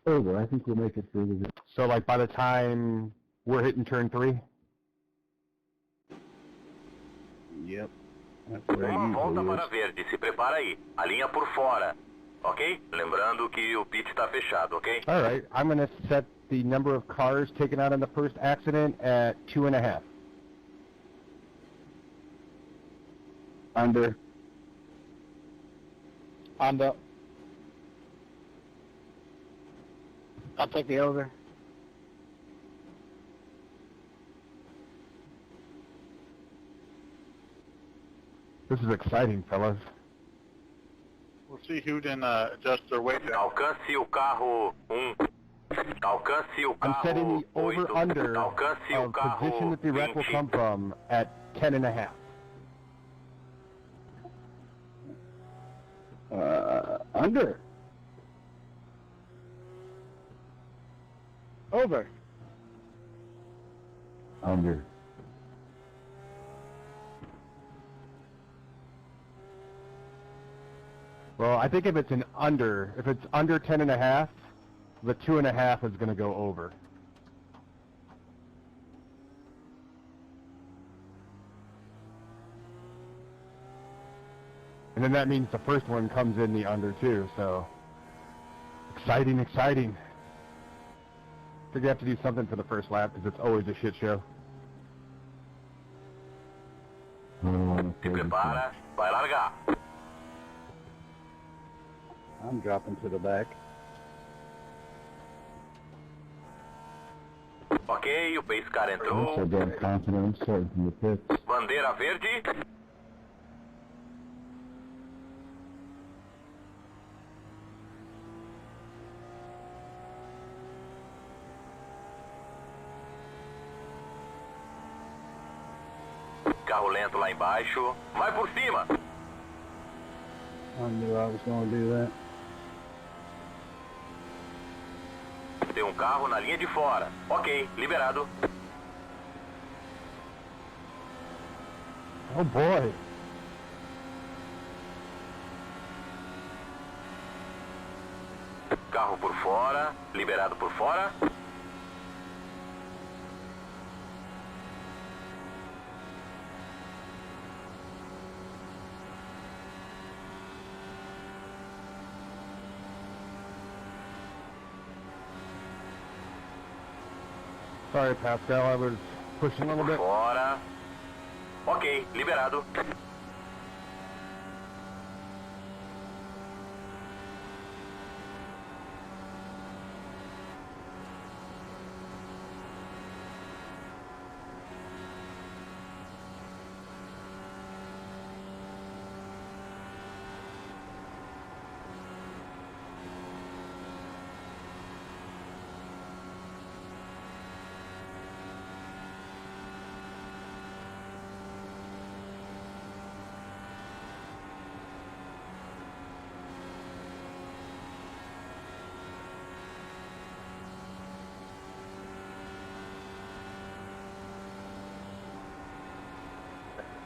Over. I think we'll make it through the... So, like, by the time we're hitting turn 3? Yep. Uma volta para verde, se prepara aí. A linha por fora, ok? Lembrando que o pit está fechado, ok? Alright, I'm going to set the number of cars taken out in the first accident at 2.5. Under. Under. I'll take the over. This is exciting, fellas. We'll see who can adjust their weight down. Alcance o carro 1. Alcance o I'm setting carro the over-under Alcance o of carro position that the wreck will 20. come from at 10.5. Under. Over. Under. Well, I think if it's under 10.5, the 2.5 is going to go over. And then that means the first one comes in the under too, so exciting, exciting. I think you have to do something for the first lap because it's always a shit show. Se prepara, vai largar. I'm dropping to the back. Ok, o pace car I'm so entrou. damn confident. I'm starting from the pits. Bandeira verde. Carro lento lá embaixo. Vai por cima. I knew I was going to do that. Tem um carro na linha de fora. Ok, liberado. Oh boy. Carro por fora. Liberado por fora. Sorry, Pascal, I was pushing a little bit. Fora. Ok, liberado.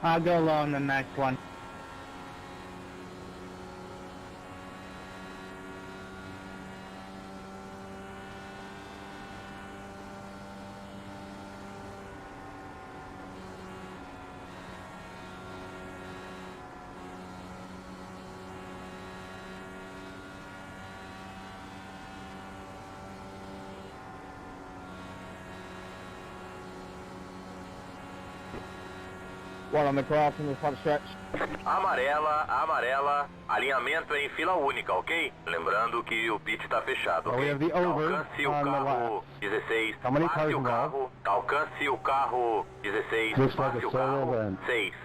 I'll go low on the next one. One on the crossing, the front stretch. Amarela, amarela. Alinhamento em fila única, ok? Lembrando que o pit está fechado, Oh, we ok? have the over Alcance o on the carro left. 16. How many Passe cars o involved? carro. Alcance o carro 16. Looks like Passe a o solo carro event. 6.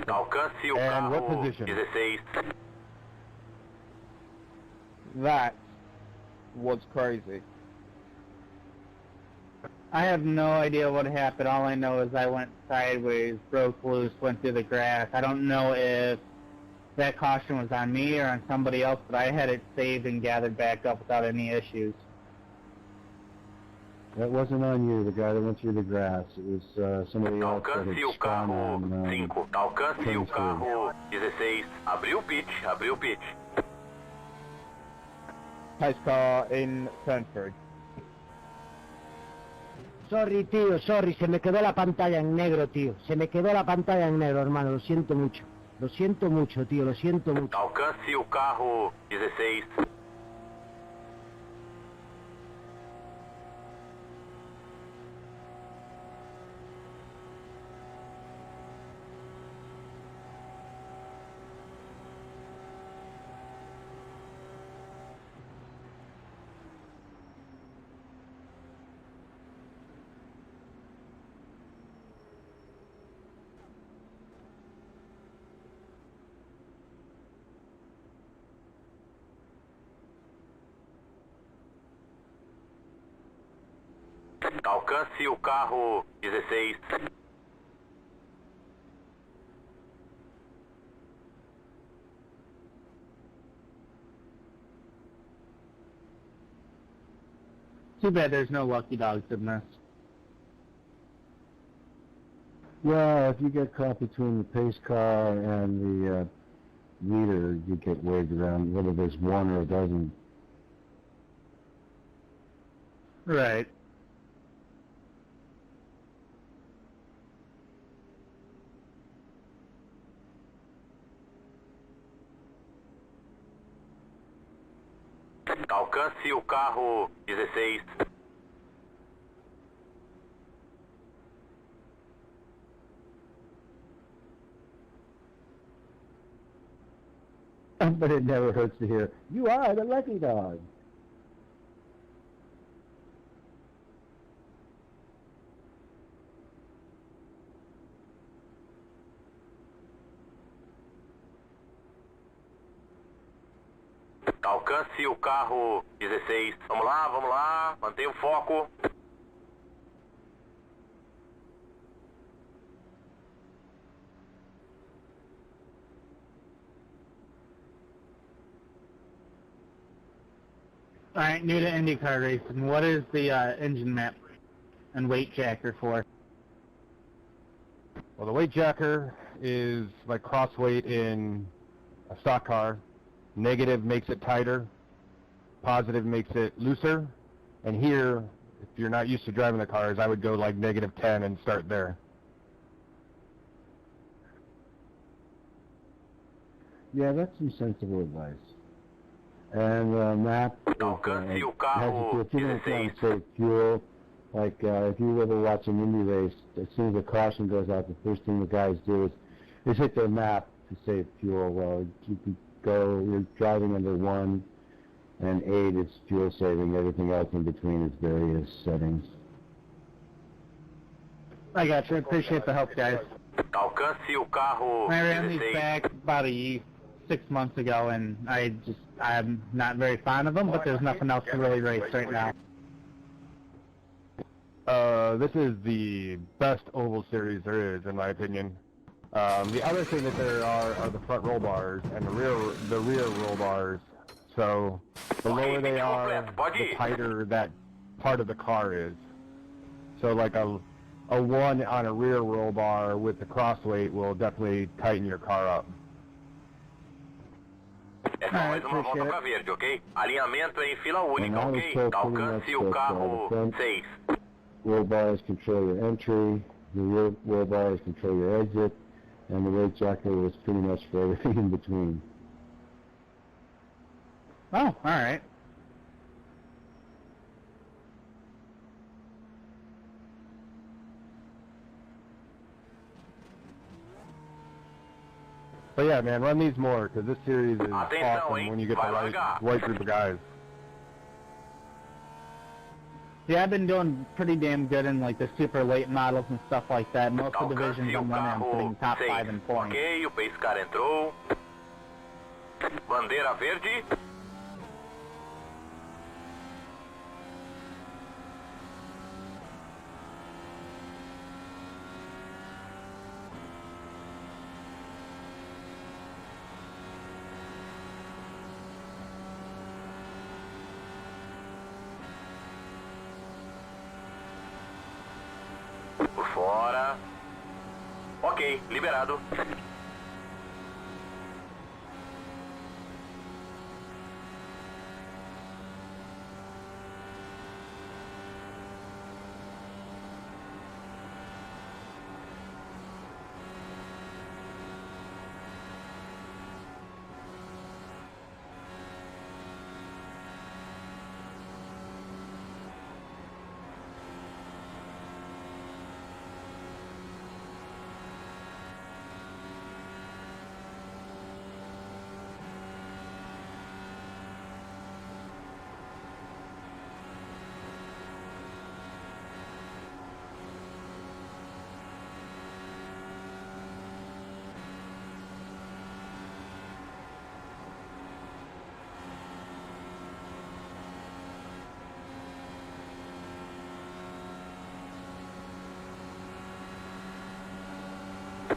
Alcance o And what carro position? 16. That was crazy. I have no idea what happened. All I know is I went sideways, broke loose, went through the grass. I don't know if that caution was on me or on somebody else, but I had it saved and gathered back up without any issues. That wasn't on you, the guy that went through the grass. It was somebody else that Alcance had o spawned carro on 5. Alcance o carro 16. Abriu o pit, abriu o pit. Pace car in turn 3. Sorry, tío, sorry, se me quedó la pantalla en negro, tío. Se me quedó la pantalla en negro, hermano, lo siento mucho. Lo siento mucho, tío, lo siento mucho. Alcance o carro 16. Alcance o carro 16. Too bad there's no lucky dogs in this. Yeah, if you get caught between the pace car and the leader, you get waved around, whether there's one or a dozen. Right. Alcance o carro 16. But it never hurts to hear, "You are the lucky dog." Alcance o carro 16. Vamos lá, mantenha o foco. Alright, new to IndyCar racing. What is the engine map and weight jacker for? Well, the weight jacker is like cross weight in a stock car. Negative makes it tighter. Positive makes it looser. And here, if you're not used to driving the cars, I would go like -10 and start there. Yeah, that's some sensible advice. And map is, Alcance o has carro if you don't want 16. to save fuel, like if you ever watch an Indy race, as soon as the caution goes out, the first thing the guys do is hit their map to save fuel. Well, you can go, you're driving under 1 and 8 is fuel saving, everything else in between is various settings. I got you. Appreciate the help, guys. Alcance o carro I ran these 16. back about 6 months ago, and I'm not very fond of them, but there's nothing else to really race right now. This is the best oval series there is, in my opinion. The other thing that there are the front roll bars and the rear roll bars. So the lower they are, the tighter that part of the car is. So like a 1 on a rear roll bar with the cross weight will definitely tighten your car up. É só mais uma volta pra verde, ok? Alinhamento em fila única, ok? Alcance o carro 6. Roll bars control your entry, the rear roll bars control your exit, and the weight jacker was pretty much for everything in between. Oh, alright. But yeah, man, run these more, because this series is Atenção, awesome hein? when you get the Vai largar. right group of guys. Yeah, I've been doing pretty damn good in like the super late models and stuff like that. Most of the divisions Alcance o I'm running, I'm carro sitting top 5 in 6. points. Ok, o pace car entrou. Bandeira verde. Por fora. Ok, liberado.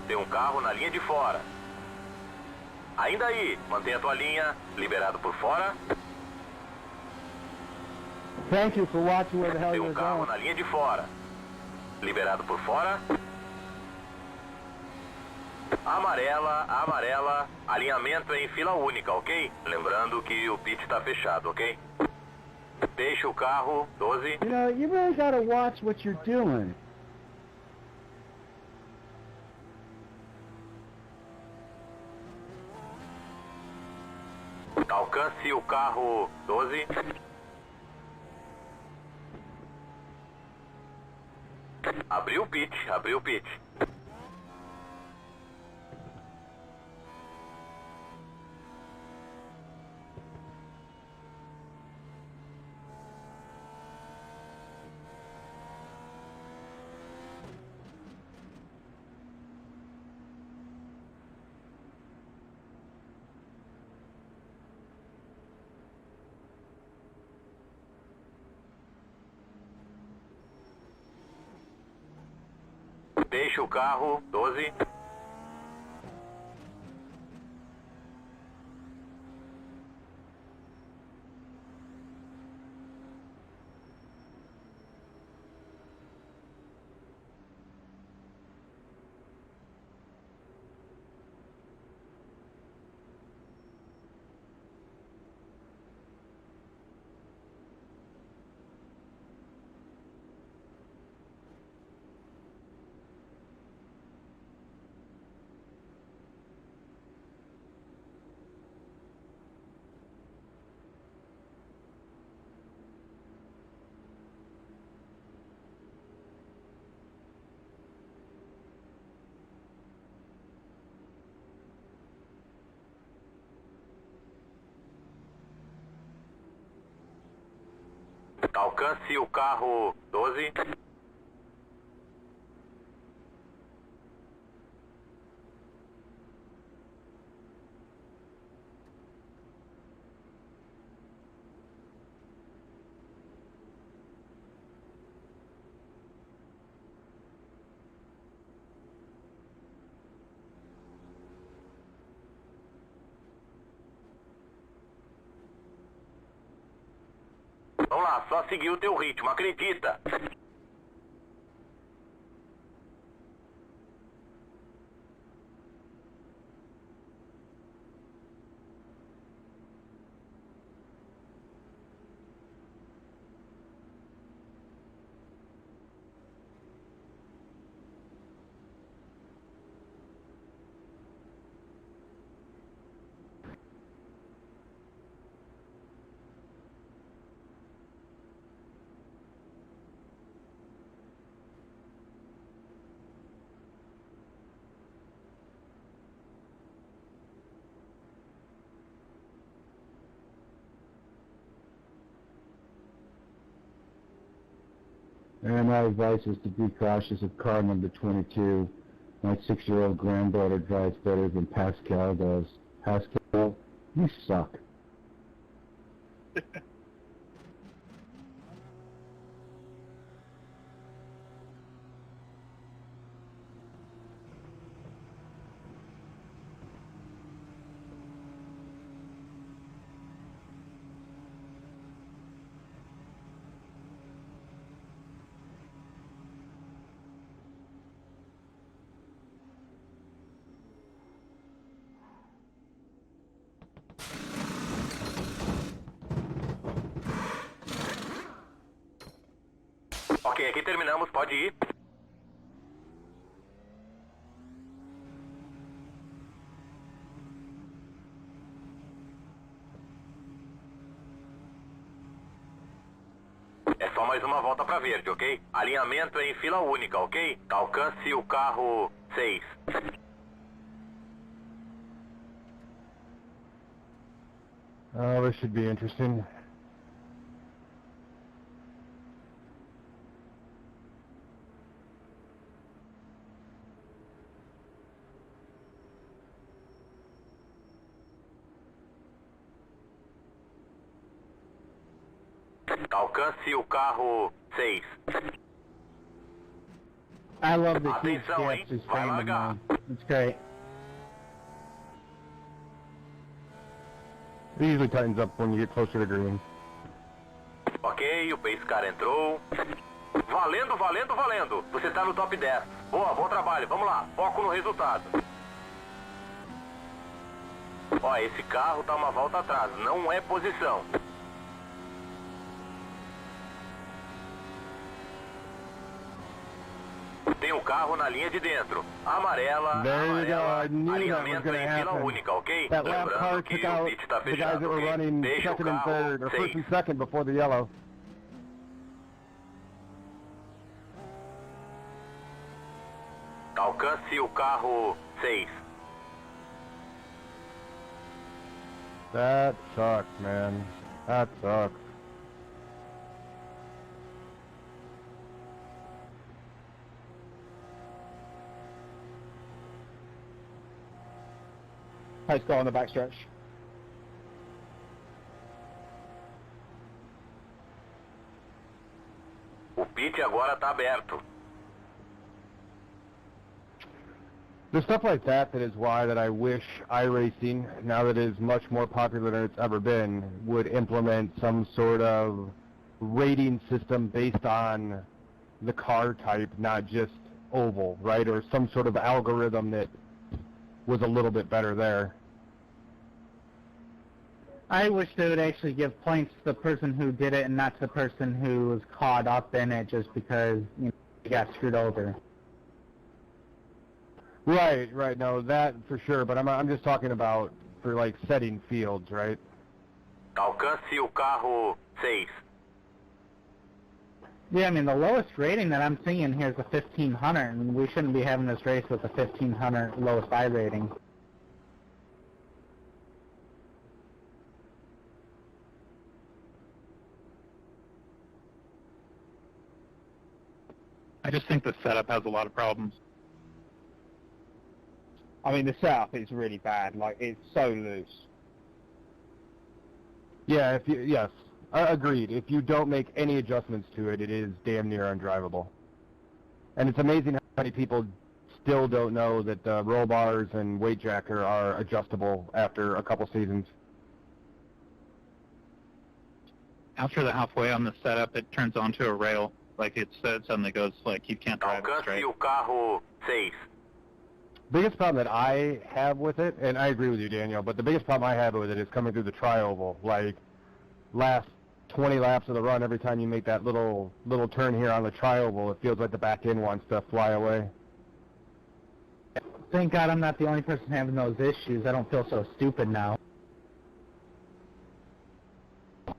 Tem um carro na linha de fora. Ainda aí, mantenha a tua linha. Liberado por fora. Thank you for watching where the hell Tem you're um carro going. na linha de fora. Liberado por fora. Amarela, amarela. Alinhamento em fila única, ok? Lembrando que o pit está fechado, ok? Deixa o carro, 12. You know, you really gotta watch what you're doing. Alcance o carro, 12. Abriu o pit, abriu o pit. Deixa o carro, 12. Alcance o carro, 12. Vamos lá, só seguir o teu ritmo, acredita. And my advice is to be cautious of car number 22. My 6-year-old granddaughter drives better than Pascal does. Pascal, you suck. Ok, aqui terminamos, pode ir. É só mais uma volta pra verde, ok? Alinhamento em fila única, ok? Alcance o carro, 6. Oh, this should be interesting. Alcance o carro, 6. I love the huge Atenção, hein? gaps this Vai frame of largar. mine. It's great. It usually tightens up when you get closer to green. Ok, o pace car entrou. Valendo, valendo, valendo. Você tá no top 10. Boa, bom trabalho. Vamos lá, foco no resultado. Ó, esse carro tá uma volta atrás, não é posição. Tem um carro na linha de dentro. Amarela, amarela, alinhamento em fila única, ok? That lap car Lembrando took que o out pit tá the guys fechado, that were ok? running Deixa o second and third, carro or first safe. and second before the yellow. Alcance o carro 6. That sucks, man. That sucks. Let's go on the backstretch. O pit agora tá aberto. There's stuff like that is why that I wish iRacing, now that it is much more popular than it's ever been, would implement some sort of rating system based on the car type, not just oval, right? Or some sort of algorithm that was a little bit better there. I wish they would actually give points to the person who did it and not to the person who was caught up in it just because they got screwed over. Right, right. No, that for sure. But I'm just talking about for like setting fields, right? Alcance o carro 6. Yeah, I mean, the lowest rating that I'm seeing here is a 1500, and we shouldn't be having this race with a 1500 lowest I rating. I just think the setup has a lot of problems. I mean, the setup is really bad. Like, it's so loose. Yeah, yes, agreed. If you don't make any adjustments to it, it is damn near undrivable. And it's amazing how many people still don't know that the roll bars and weight jacker are adjustable after a couple seasons. After the halfway on the setup, it turns onto a rail. Like, it suddenly goes, like, you can't drive it straight. Alcance o carro 6. Biggest problem that I have with it, and I agree with you, Daniel, but the biggest problem I have with it is coming through the tri-oval. Like, last 20 laps of the run, every time you make that little turn here on the tri-oval, it feels like the back end wants to fly away. Thank God I'm not the only person having those issues. I don't feel so stupid now.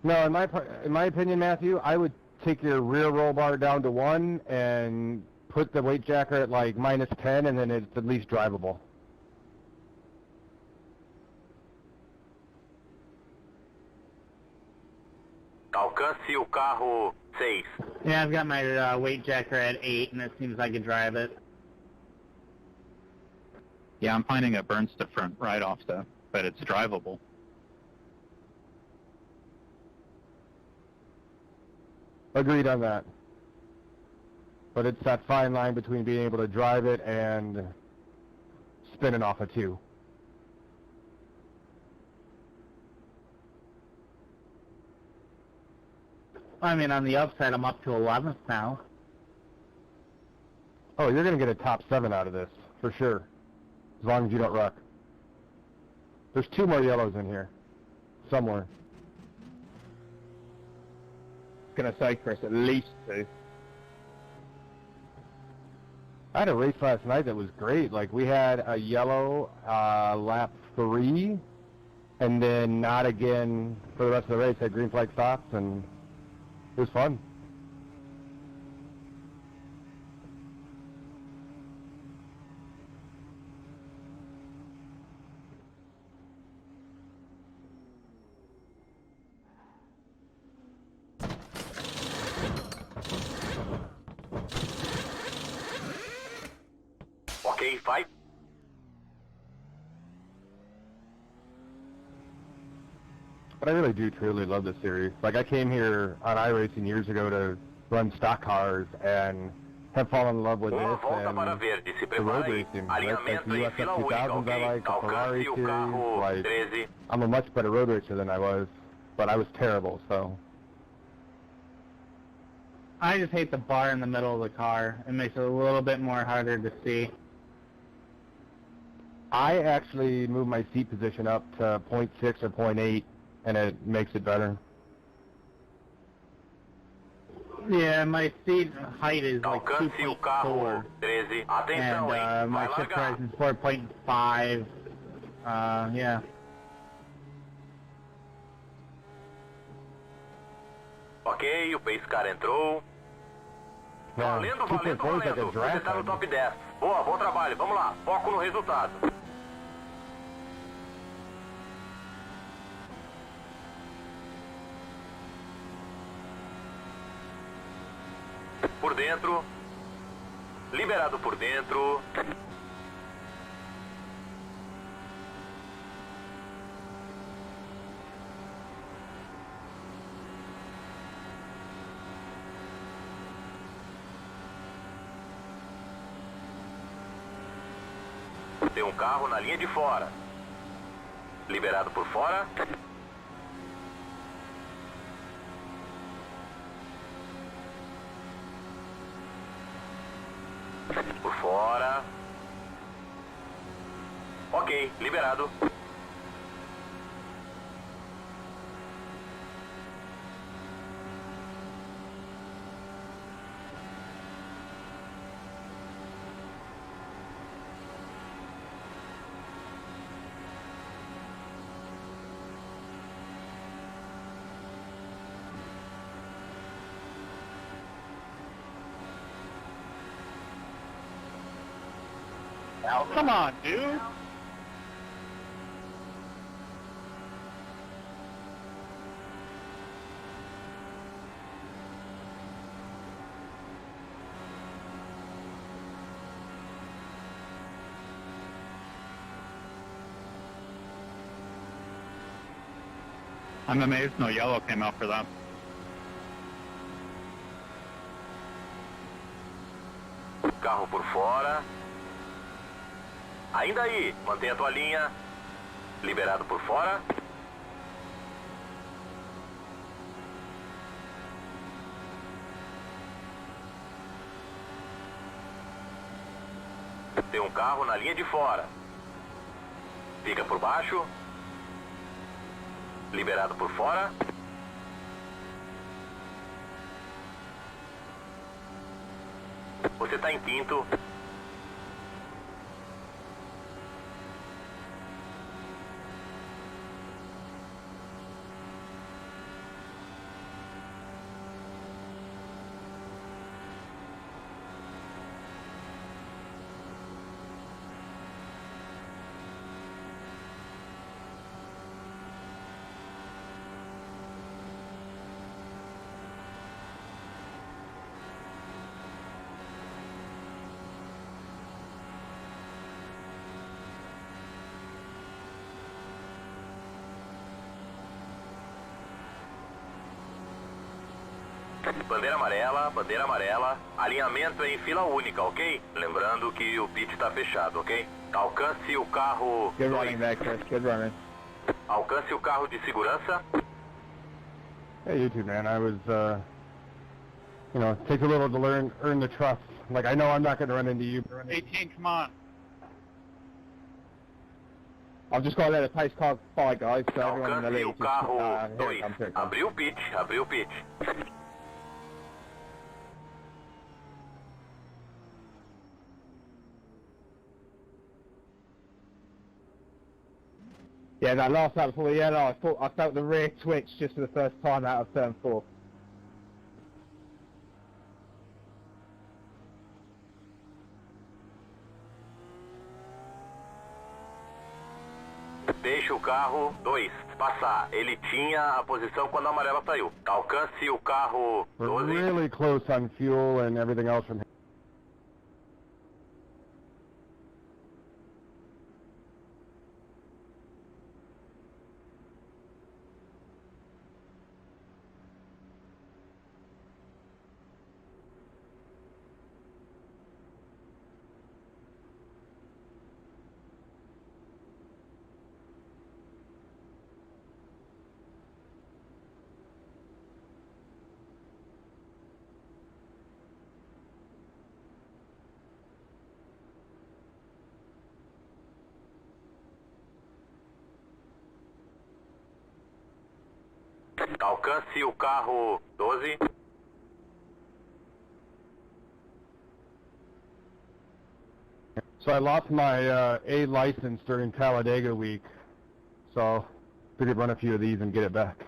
No, in my opinion, Matthew, I would take your rear roll bar down to 1 and put the weight jacker at like -10, and then it's at least drivable. Alcance o carro 6. Yeah, I've got my weight jacker at 8, and it seems I can drive it. Yeah, I'm finding it burns to front right off, though, but it's drivable. Agreed on that. But it's that fine line between being able to drive it and spinning off a 2. I mean, on the upside, I'm up to 11th now. Oh, you're going to get a top 7 out of this, for sure. As long as you don't wreck. There's 2 more yellows in here. Somewhere. Gonna say, Chris, at least 2. I had a race last night that was great. Like, we had a yellow lap 3, and then not again for the rest of the race. Had green flag stops, and it was fun. Ok, vai. But I really do truly love this series. Like, I came here on iRacing years ago to run stock cars, and have fallen in love with Uma this volta para and verde, se the road prepara aí. racing. Right? Like Alinhamento the em USF fila única, 2000s, I ok? like the Ferrari Alcance o series. carro Like 13. I'm a much better road racer than I was, but I was terrible. So I just hate the bar in the middle of the car. It makes it a little bit more harder to see. I actually moved my seat position up to 0.6 or 0.8, and it makes it better. Yeah, my seat height is like Alcance o carro 2.4, 13. Atenção, hein? and my Vai shift largar. price is 4.5. Yeah. Ok, o pace car entrou. Valendo, valendo, 2.4 is like a valendo. Você draft tá no time. top 10. Boa, bom trabalho. Vamos lá. Foco no resultado. Por dentro. Liberado por dentro. Tem um carro na linha de fora. Liberado por fora. Por fora. Ok, liberado. Oh, come on, dude. I'm amazed no yellow came out for them. Carro por fora. Ainda aí, mantenha a tua linha. Liberado por fora. Tem um carro na linha de fora. Fica por baixo. Liberado por fora. Você está em quinto. Bandeira amarela, alinhamento em fila única, ok? Lembrando que o pit está fechado, ok? Alcance o carro... Good running there, Chris. Good running. Alcance o carro de segurança. Hey, you two, man. I was, it takes a little to earn the trust. Like, I know I'm not going to run into you. 18, come on. I've just got to let the pace car by, guys, so everyone in the Alcance lead o just... carro here 2. it comes, here it comes. Abriu o pit. Yeah, that last lap before the yellow, I felt the rear twitch just for the first time out of turn 4. Deixa o carro 2 passar. Ele tinha a posição quando a amarela saiu. Alcance o carro We're 12. really close on fuel and everything else from here. Alcance o carro 12. So I lost my A license during Talladega week, so figured run a few of these and get it back.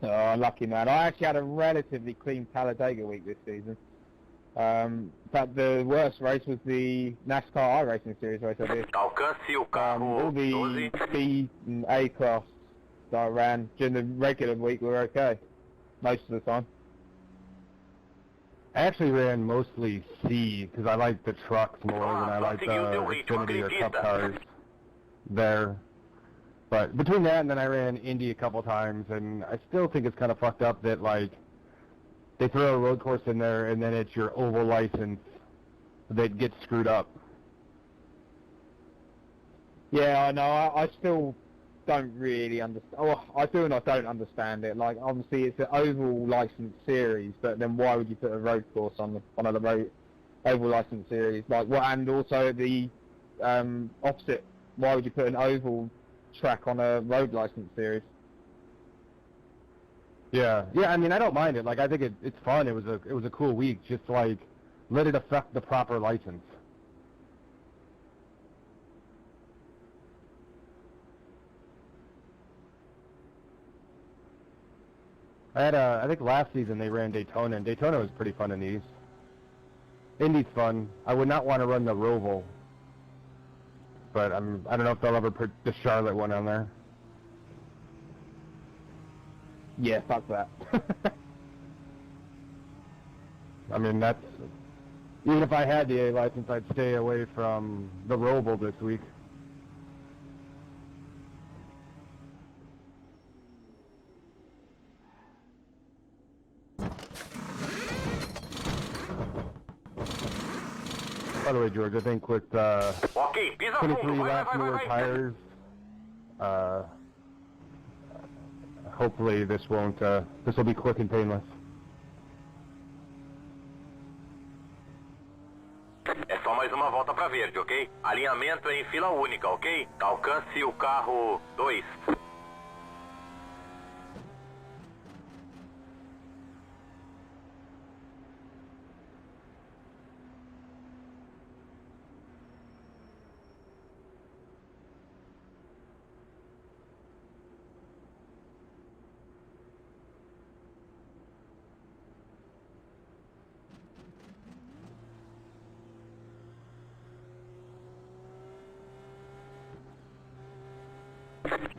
Oh, lucky man. I actually had a relatively clean Talladega week this season. In fact, the worst race was the NASCAR iRacing Series race I did. Alcance o carro All the 12. B and A class that I ran during the regular week were okay, most of the time. I actually ran mostly C because I like the trucks more than I like the Xfinity or Cup cars there. But between that and then I ran Indy a couple times, and I still think it's kind of fucked up that like they throw a road course in there and then it's your oval license that gets screwed up. Yeah, I know. I still don't really understand. Oh, I do and I don't understand it. Like, obviously, it's an oval license series, but then why would you put a road course on one of the oval license series? Like, what? And also the opposite. Why would you put an oval track on a road license series? Yeah. I mean, I don't mind it. Like, I think it's fun. It was a cool week. Just like let it affect the proper license. I think last season they ran Daytona, and Daytona was pretty fun in these. Indy's fun. I would not want to run the Roval, but I don't know if they'll ever put the Charlotte one on there. Yeah, fuck that. I mean, even if I had the A license, I'd stay away from the Roval this week. By the way, George, I think with Ok, pisa 23 fundo, vai, laps vai, vai, newer vai. tires, hopefully this will be quick and painless. É só mais uma volta pra verde, ok? Alinhamento em fila única, ok? Alcance o carro 2.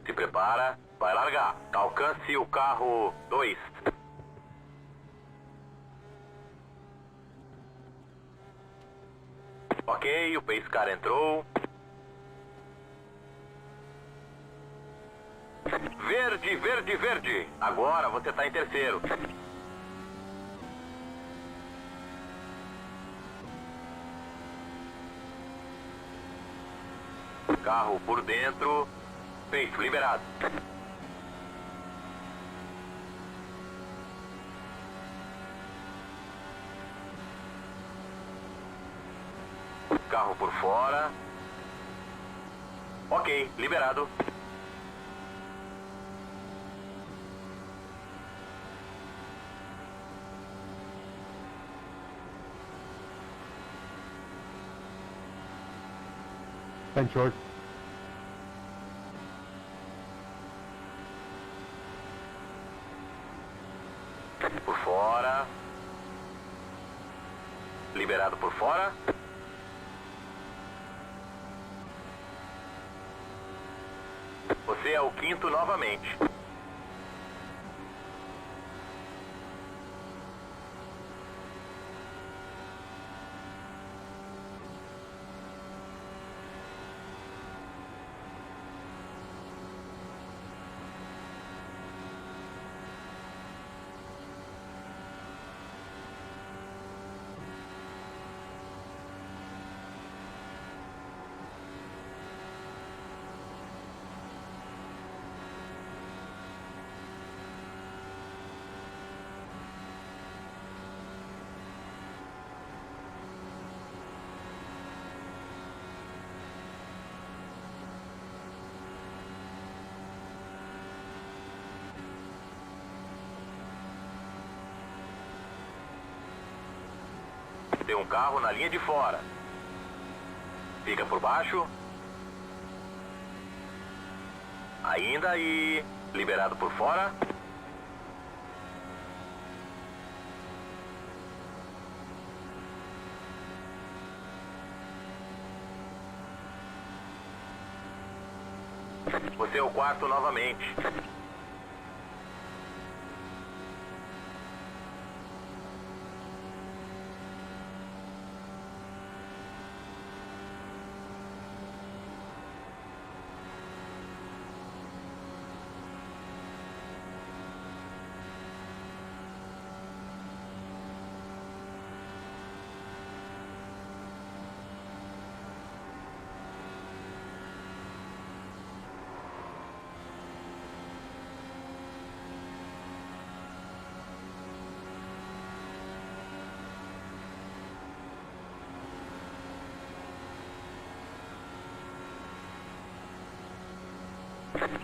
Se prepara, vai largar. Alcance o carro 2. Ok, o pace car entrou. Verde, verde, verde. Agora você tá em terceiro. Carro por dentro. Pace liberado. Carro por fora. Ok, liberado. Thanks, George. Por fora. Liberado por fora. Você é o quinto novamente. Tem um carro na linha de fora. Fica por baixo. Ainda aí. Liberado por fora. Você é o quarto novamente.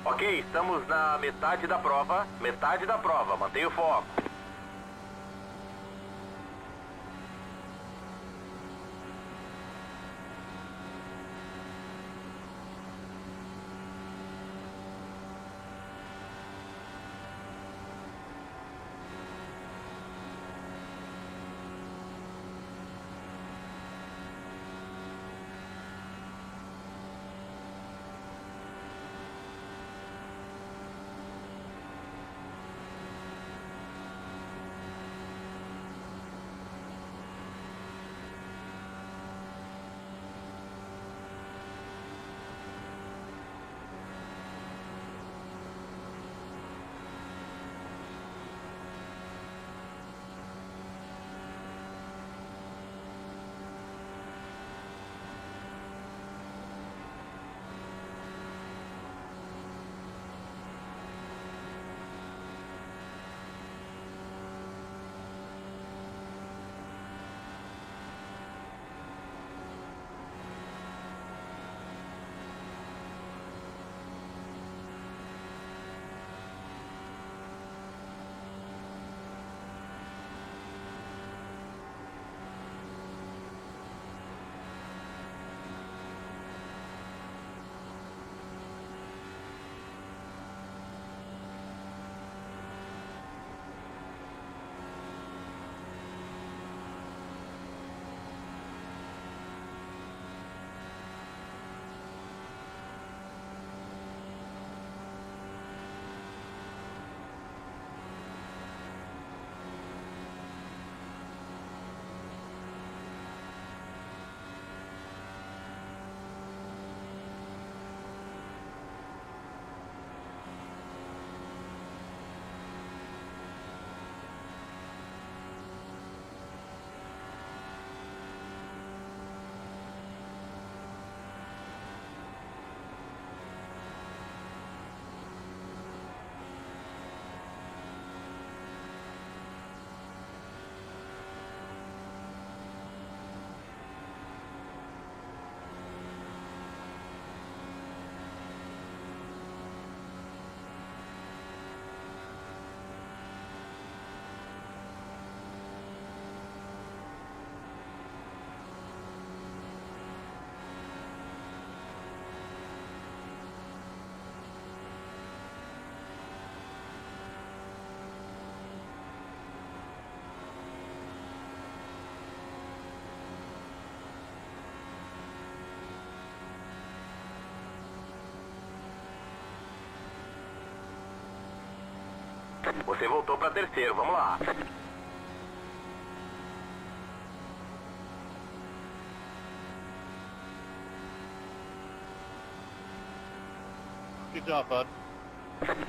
Ok, estamos na metade da prova. Metade da prova, mantenha o foco. Você voltou para terceiro, vamos lá. Good job, bud.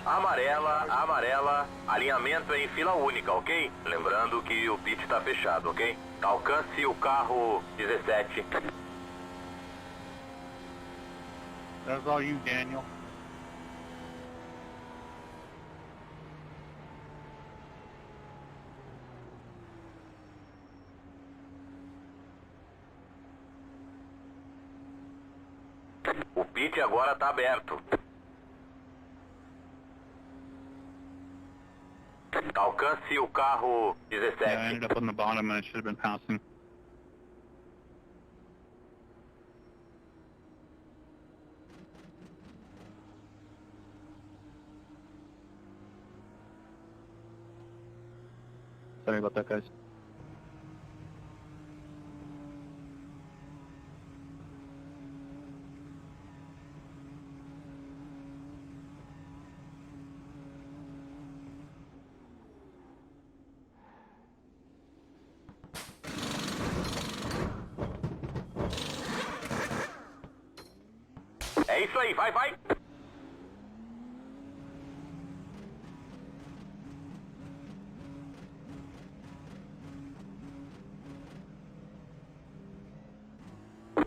Amarela, amarela, alinhamento em fila única, ok? Lembrando que o pit está fechado, ok? Alcance o carro 17. That's all you, Daniel. O pit agora está aberto. Alcance o carro Yeah, I 17. ended up on the bottom and I should have been passing. Sorry about that, guys. É isso aí, vai, vai!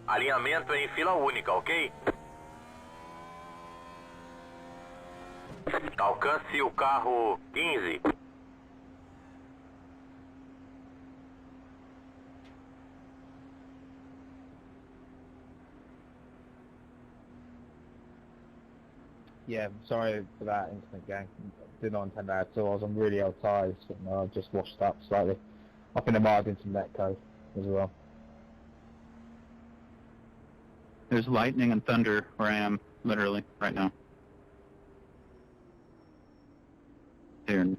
Alinhamento em fila única, ok? Alcance o carro 15. Yeah, sorry for that instant gang. Did not intend that at all. I was on really old tyres, but no, I've just washed up slightly. I think there might have been some net code as well. There's lightning and thunder where I am, literally, right now. Here in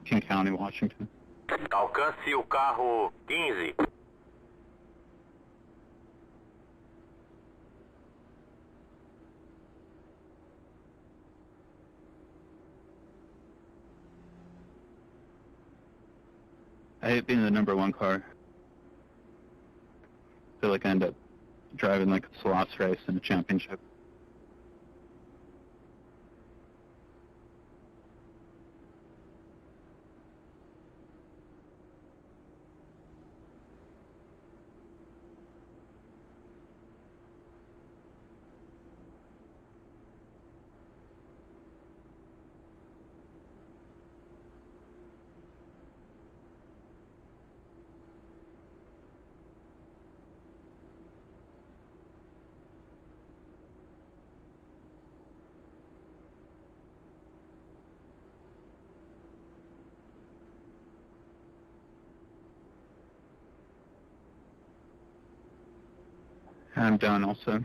King County, Washington. Alcance o carro 15. I hate being the number one car. I feel like I end up driving like a slots race in a championship. I'm done also.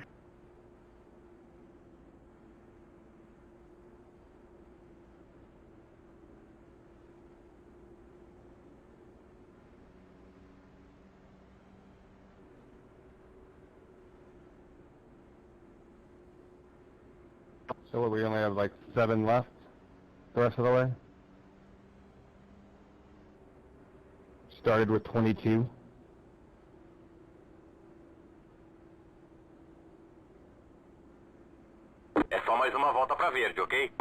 So we only have like 7 left the rest of the way. Started with 22. É só mais uma volta pra verde, ok?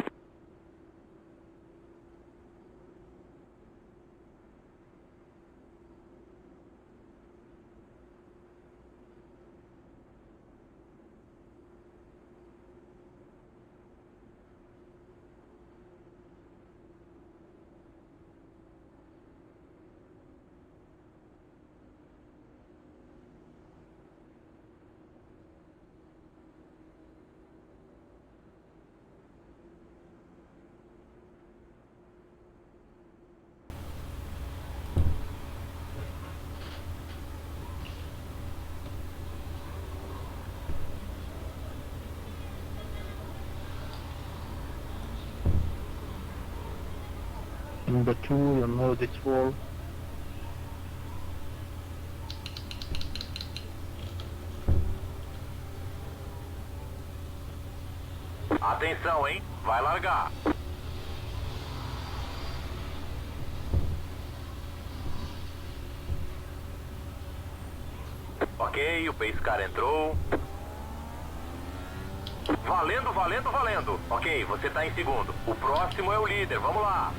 Number 2, you know this wall. Atenção, hein? Vai largar. Ok, o pace car entrou. Valendo, valendo, valendo. Ok, você tá em segundo. O próximo é o líder, vamos lá.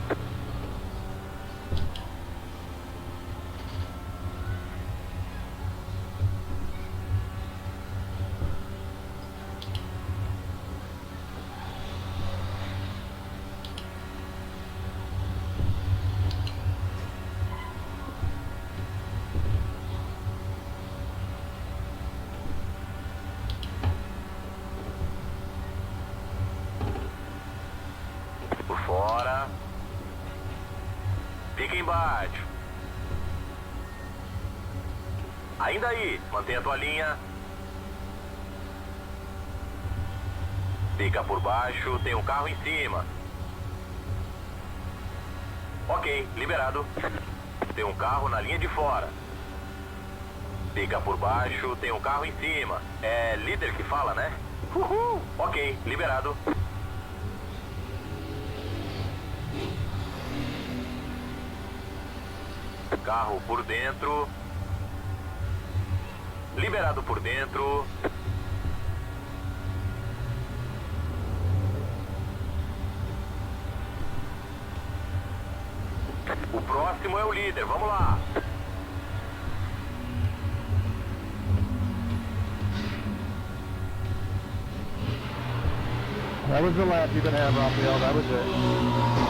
Por fora. Fica embaixo. Ainda aí, mantenha a tua linha. Fica por baixo, tem um carro em cima. Ok, Ok, liberado. Tem um carro na linha de fora. Fica por baixo, tem um carro em cima. É líder que fala, né? Uhul. Ok, liberado. Carro por dentro. Liberado por dentro. O próximo é o líder, vamos lá. That was the lap you could have, Raphael. That was it.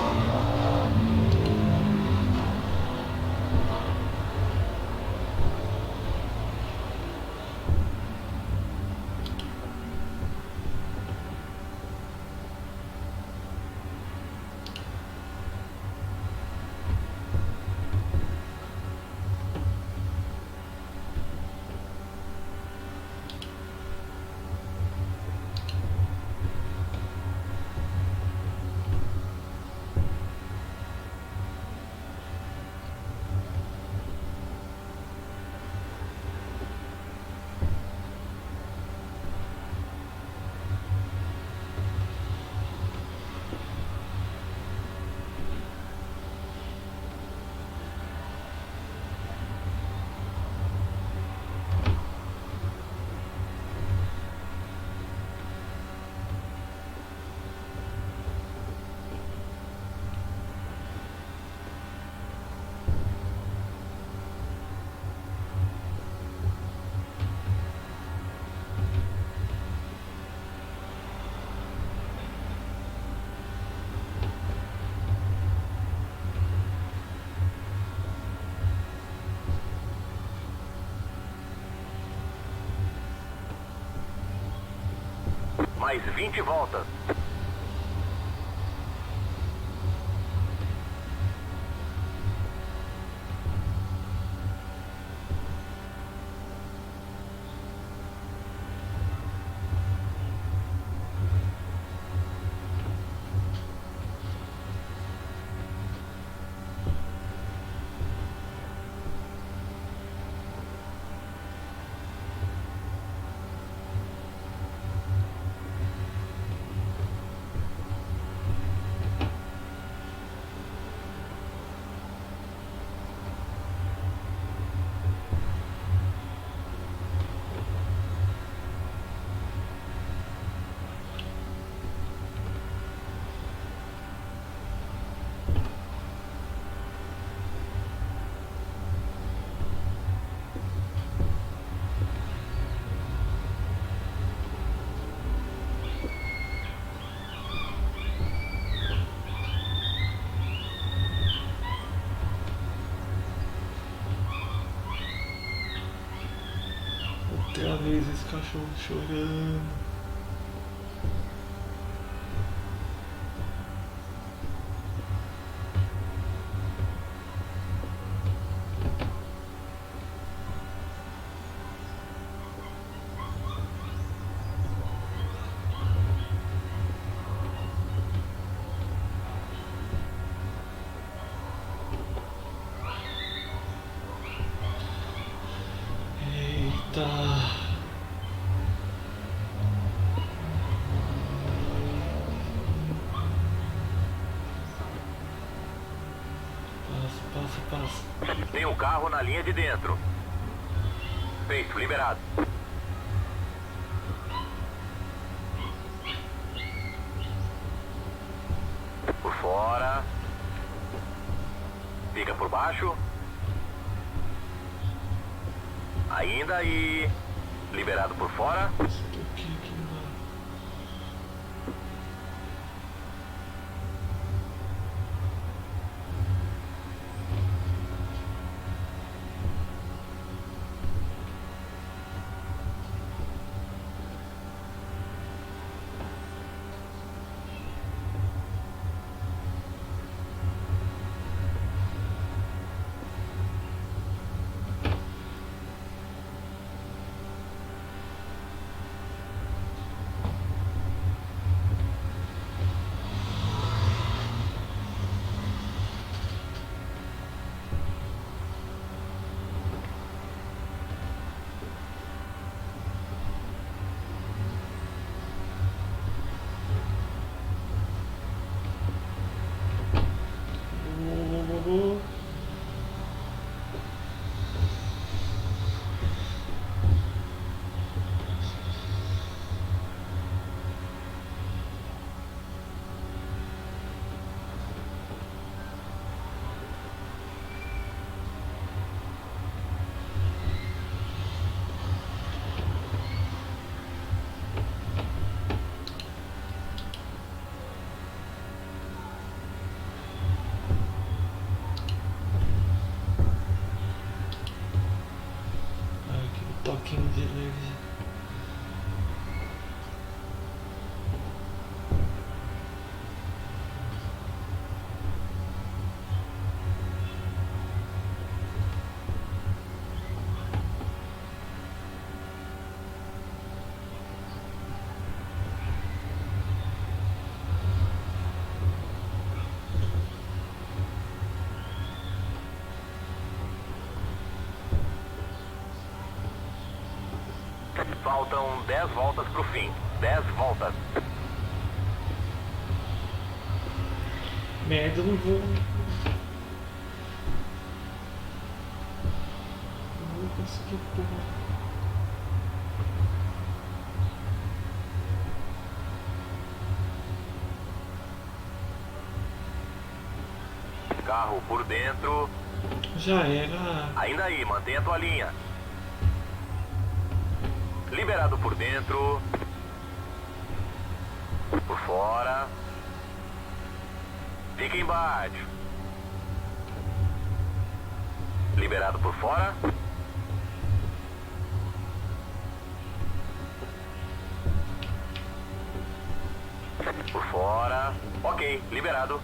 Mais 20 voltas. Outra vez esse cachorro chorando. Eita. Passa. Tem um carro na linha de dentro. Feito, liberado. Por fora. Fica por baixo. Ainda aí. Liberado por fora. Esse toquinho aqui não dá. de energia. Faltam 10 voltas pro fim. 10 voltas. Merda, eu não vou. Não vou conseguir, porra. Carro por dentro. Já era. Ainda aí, mantenha a tua linha. Liberado por dentro. Por fora. Fica embaixo. Liberado por fora. Por fora. Ok, liberado.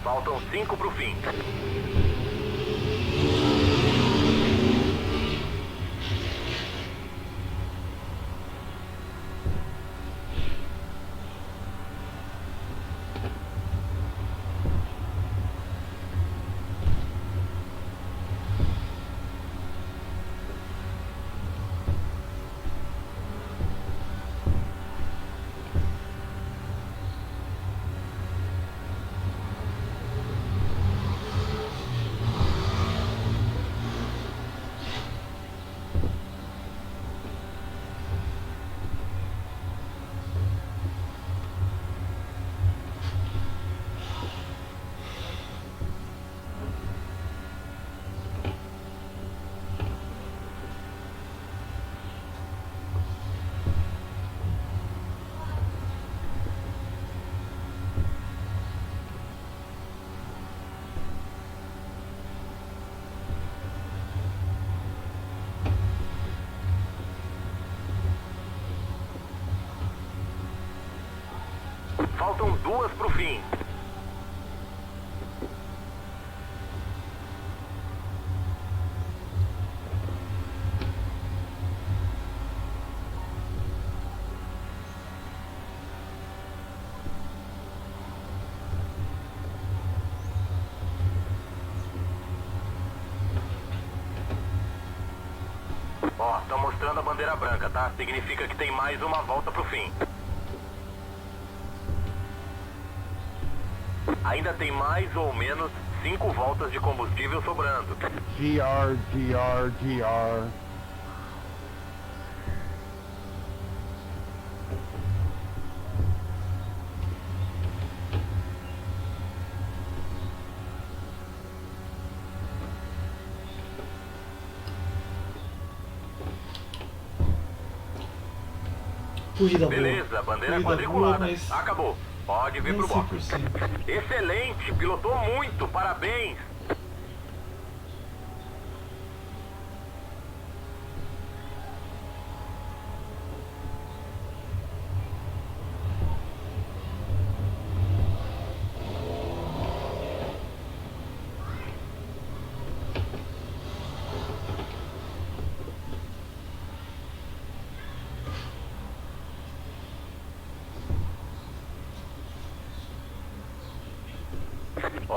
Faltam 5 pro fim. Faltam 2 pro fim. Ó, tá mostrando a bandeira branca, tá? Significa que tem mais uma volta pro fim. Ainda tem mais ou menos 5 voltas de combustível sobrando. GR, GR, GR. Corrida boa. Beleza, bandeira Corrida quadriculada. boa, mas Acabou. Pode vir nem pro box. 100%. Excelente, pilotou muito, parabéns.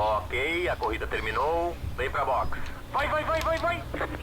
Ok, a corrida terminou. Vem pra box. Vai, vai, vai, vai, vai!